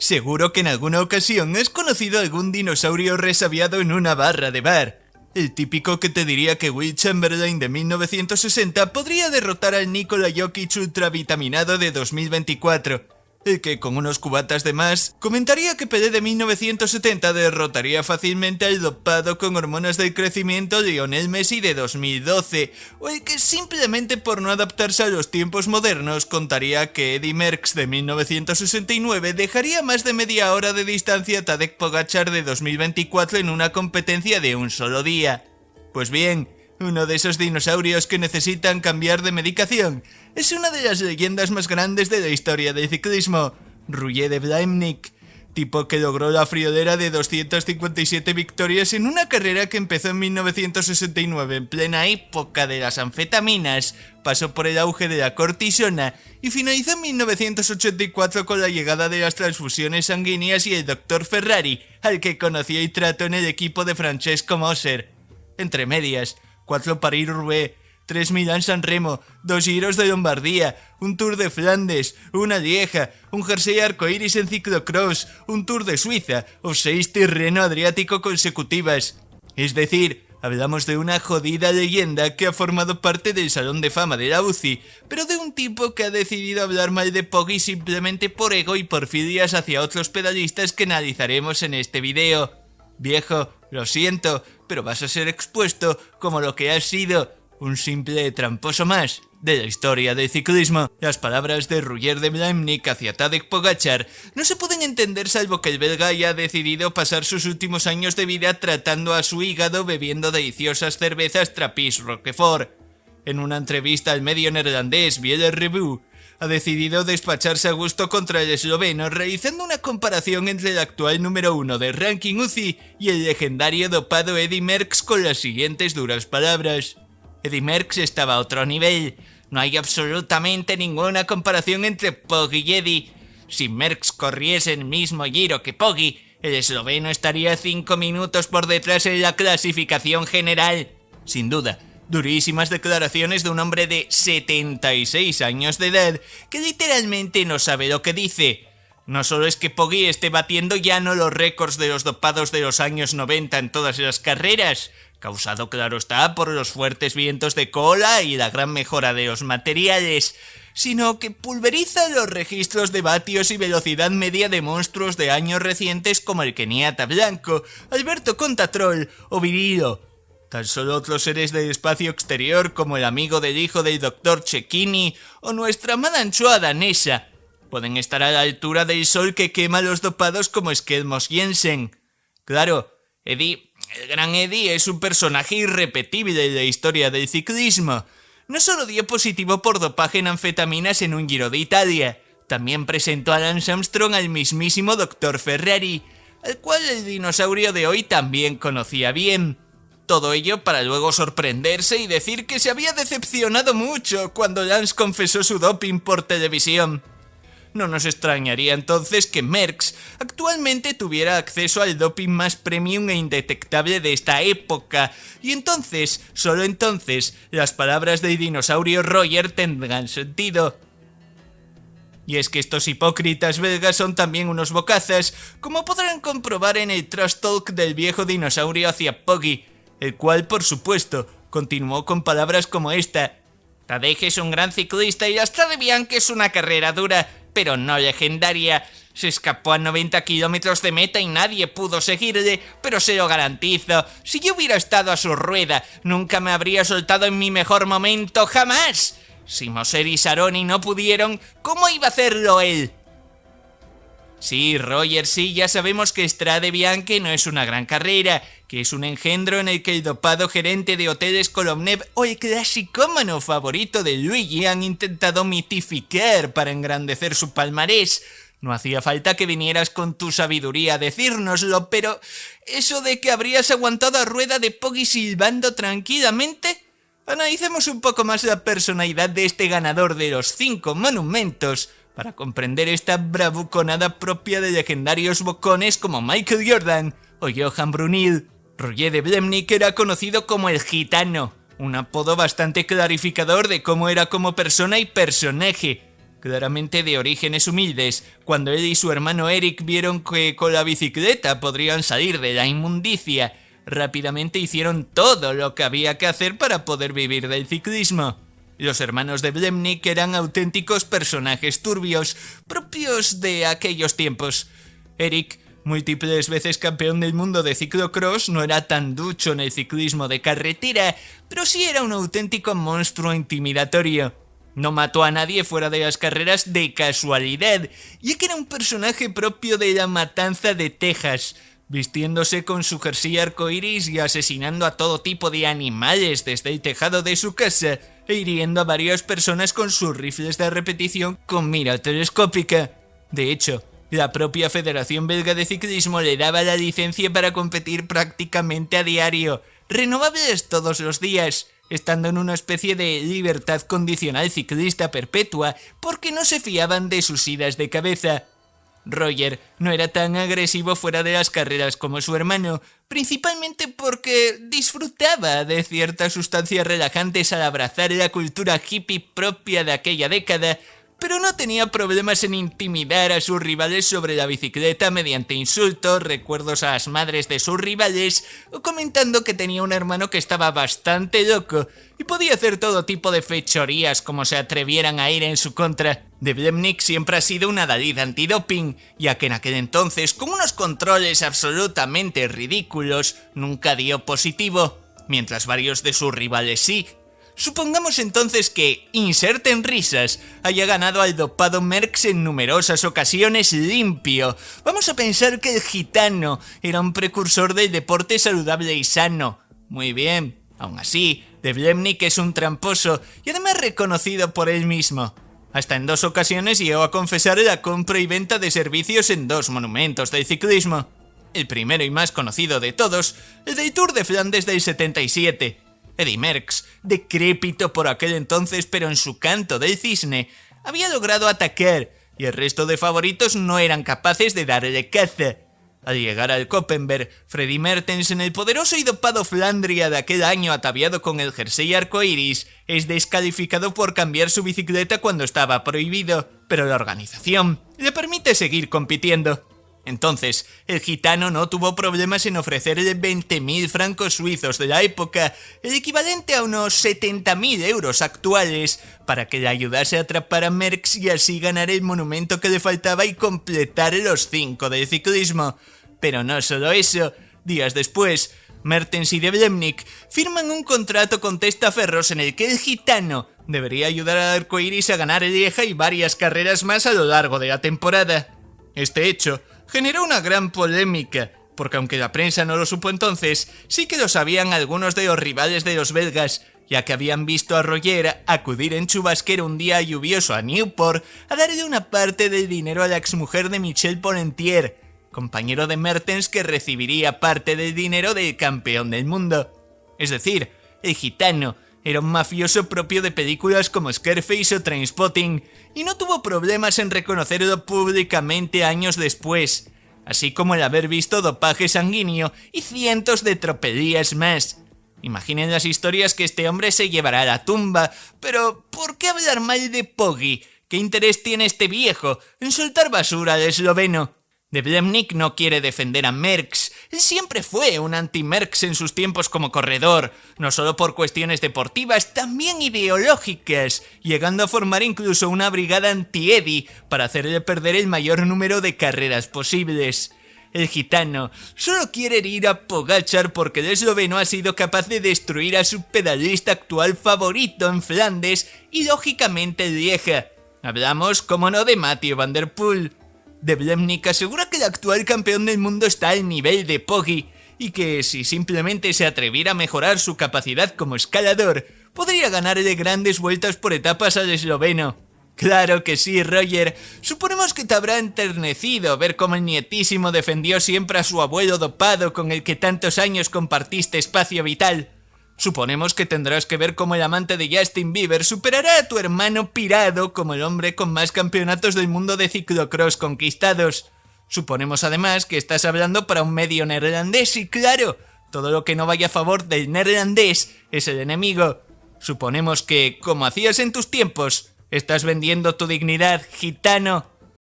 Seguro que en alguna ocasión has conocido algún dinosaurio resabiado en una barra de bar. El típico que te diría que Will Chamberlain de 1960 podría derrotar al Nikola Jokic ultravitaminado de 2024. El que con unos cubatas de más comentaría que Pelé de 1970 derrotaría fácilmente al dopado con hormonas del crecimiento Lionel Messi de 2012, o el que simplemente por no adaptarse a los tiempos modernos contaría que Eddy Merckx de 1969 dejaría más de media hora de distancia a Tadej Pogačar de 2024 en una competencia de un solo día. Pues bien, uno de esos dinosaurios que necesitan cambiar de medicación es una de las leyendas más grandes de la historia del ciclismo, Roger de Blemnik, tipo que logró la friolera de 257 victorias en una carrera que empezó en 1969 en plena época de las anfetaminas, pasó por el auge de la cortisona y finalizó en 1984 con la llegada de las transfusiones sanguíneas y el Dr. Ferrari, al que conoció y trató en el equipo de Francesco Moser. Entre medias, 4 París-Roubaix, 3 Milán-San Remo, 2 Giros de Lombardía, un Tour de Flandes, una Lieja, un jersey arcoíris en ciclocross, un Tour de Suiza o 6 Tirreno Adriático consecutivas. Es decir, hablamos de una jodida leyenda que ha formado parte del Salón de Fama de la UCI, pero de un tipo que ha decidido hablar mal de Poggi simplemente por ego y por filias hacia otros pedalistas que analizaremos en este video. Viejo, lo siento, pero vas a ser expuesto como lo que has sido, un simple tramposo más de la historia del ciclismo. Las palabras de Roger de Blemnik hacia Tadej Pogačar no se pueden entender salvo que el belga haya decidido pasar sus últimos años de vida tratando a su hígado bebiendo deliciosas cervezas Trappist Roquefort. En una entrevista al medio neerlandés Biele Revue, ha decidido despacharse a gusto contra el esloveno realizando una comparación entre el actual número 1 del ranking UCI y el legendario dopado Eddy Merckx con las siguientes duras palabras. Eddy Merckx estaba a otro nivel. No hay absolutamente ninguna comparación entre Poggi y Eddy. Si Merckx corriese el mismo giro que Poggi, el esloveno estaría 5 minutos por detrás en la clasificación general. Sin duda, durísimas declaraciones de un hombre de 76 años de edad que literalmente no sabe lo que dice. No solo es que Poggi esté batiendo ya no los récords de los dopados de los años 90 en todas las carreras, causado claro está por los fuertes vientos de cola y la gran mejora de los materiales, sino que pulveriza los registros de vatios y velocidad media de monstruos de años recientes como el keniata Blanco, Alberto Contatrol o Virilo. Tan solo otros seres del espacio exterior como el amigo del hijo del Dr. Cecchini o nuestra amada anchoa danesa pueden estar a la altura del sol que quema a los dopados como Skelmos Jensen. Claro, Eddy, el gran Eddy, es un personaje irrepetible de la historia del ciclismo. No solo dio positivo por dopaje en anfetaminas en un Giro de Italia, también presentó a Lance Armstrong al mismísimo Dr. Ferrari, al cual el dinosaurio de hoy también conocía bien. Todo ello para luego sorprenderse y decir que se había decepcionado mucho cuando Lance confesó su doping por televisión. No nos extrañaría entonces que Merckx actualmente tuviera acceso al doping más premium e indetectable de esta época, y entonces, solo entonces, las palabras del dinosaurio Roger tendrán sentido. Y es que estos hipócritas belgas son también unos bocazas, como podrán comprobar en el trash talk del viejo dinosaurio hacia Poggi, el cual, por supuesto, continuó con palabras como esta: Tadej es un gran ciclista y la Strade Bianche es una carrera dura, pero no legendaria. Se escapó a 90 kilómetros de meta y nadie pudo seguirle, pero se lo garantizo, si yo hubiera estado a su rueda, nunca me habría soltado en mi mejor momento, ¡jamás! Si Moser y Saroni no pudieron, ¿cómo iba a hacerlo él? Sí, Roger, sí, ya sabemos que Strade Bianche no es una gran carrera, que es un engendro en el que el dopado gerente de hoteles Kolomnev o el clasicómano favorito de Luigi han intentado mitificar para engrandecer su palmarés. No hacía falta que vinieras con tu sabiduría a decírnoslo, pero ¿eso de que habrías aguantado a rueda de Poggi silbando tranquilamente? Analicemos un poco más la personalidad de este ganador de los 5 monumentos para comprender esta bravuconada propia de legendarios bocones como Michael Jordan o Johan Brunil. Roger de Blemnik era conocido como el Gitano, un apodo bastante clarificador de cómo era como persona y personaje. claramente de orígenes humildes. Cuando él y su hermano Eric vieron que con la bicicleta podrían salir de la inmundicia, rápidamente hicieron todo lo que había que hacer para poder vivir del ciclismo. Los hermanos de Blemnik eran auténticos personajes turbios, propios de aquellos tiempos. Eric, múltiples veces campeón del mundo de ciclocross, no era tan ducho en el ciclismo de carretera, pero sí era un auténtico monstruo intimidatorio. No mató a nadie fuera de las carreras de casualidad, ya que era un personaje propio de la matanza de Texas, vistiéndose con su jersey arcoiris y asesinando a todo tipo de animales desde el tejado de su casa, e hiriendo a varias personas con sus rifles de repetición con mira telescópica. De hecho, la propia Federación Belga de Ciclismo le daba la licencia para competir prácticamente a diario, renovables todos los días, estando en una especie de libertad condicional ciclista perpetua porque no se fiaban de sus idas de cabeza. Roger no era tan agresivo fuera de las carreras como su hermano, principalmente porque disfrutaba de ciertas sustancias relajantes al abrazar la cultura hippie propia de aquella década, pero no tenía problemas en intimidar a sus rivales sobre la bicicleta mediante insultos, recuerdos a las madres de sus rivales o comentando que tenía un hermano que estaba bastante loco y podía hacer todo tipo de fechorías como se atrevieran a ir en su contra. De Blemnik siempre ha sido un adalid antidoping, ya que en aquel entonces, con unos controles absolutamente ridículos, nunca dio positivo, mientras varios de sus rivales sí. Supongamos entonces que, inserten risas, haya ganado al dopado Merckx en numerosas ocasiones limpio. Vamos a pensar que el gitano era un precursor del deporte saludable y sano. Muy bien, aún así, de Blemnik es un tramposo y además reconocido por él mismo. Hasta en 2 ocasiones llegó a confesar la compra y venta de servicios en 2 monumentos del ciclismo. El primero y más conocido de todos, el del Tour de Flandes del 77. Eddy Merckx, decrépito por aquel entonces pero en su canto del cisne, había logrado atacar y el resto de favoritos no eran capaces de darle caza. Al llegar al Koppenberg, Freddy Mertens en el poderoso y dopado Flandria de aquel año ataviado con el jersey arcoiris es descalificado por cambiar su bicicleta cuando estaba prohibido, pero la organización le permite seguir compitiendo. Entonces, el gitano no tuvo problemas en ofrecerle 20.000 francos suizos de la época, el equivalente a unos 70.000 euros actuales, para que le ayudase a atrapar a Merckx y así ganar el monumento que le faltaba y completar los 5 del ciclismo. Pero no solo eso, días después, Mertens y de Blemnik firman un contrato con testaferros en el que el gitano debería ayudar al arcoiris a ganar Lieja y varias carreras más a lo largo de la temporada. Este hecho generó una gran polémica, porque aunque la prensa no lo supo entonces, sí que lo sabían algunos de los rivales de los belgas, ya que habían visto a Roger acudir en chubasquero un día lluvioso a Newport a darle una parte del dinero a la exmujer de Michel Pollentier, compañero de Mertens que recibiría parte del dinero del campeón del mundo. Es decir, el gitano era un mafioso propio de películas como Scarface o Trainspotting, y no tuvo problemas en reconocerlo públicamente años después, así como el haber visto dopaje sanguíneo y cientos de tropelías más. Imaginen las historias que este hombre se llevará a la tumba, pero ¿por qué hablar mal de Poggi? ¿Qué interés tiene este viejo en soltar basura al esloveno? De Blemnik no quiere defender a Merckx. Él siempre fue un anti-Merckx en sus tiempos como corredor, no solo por cuestiones deportivas, también ideológicas, llegando a formar incluso una brigada anti-Eddy para hacerle perder el mayor número de carreras posibles. El gitano solo quiere herir a Pogačar porque el esloveno ha sido capaz de destruir a su pedalista actual favorito en Flandes y lógicamente Lieja. Hablamos, como no, de Mathieu van der Poel. De Blemnik asegura que el actual campeón del mundo está al nivel de Poggi y que si simplemente se atreviera a mejorar su capacidad como escalador, podría ganarle grandes vueltas por etapas al esloveno. Claro que sí, Roger. Suponemos que te habrá enternecido ver cómo el nietísimo defendió siempre a su abuelo dopado con el que tantos años compartiste espacio vital. Suponemos que tendrás que ver cómo el amante de Justin Bieber superará a tu hermano pirado como el hombre con más campeonatos del mundo de ciclocross conquistados. Suponemos además que estás hablando para un medio neerlandés y claro, todo lo que no vaya a favor del neerlandés es el enemigo. Suponemos que, como hacías en tus tiempos, Estás vendiendo tu dignidad, gitano.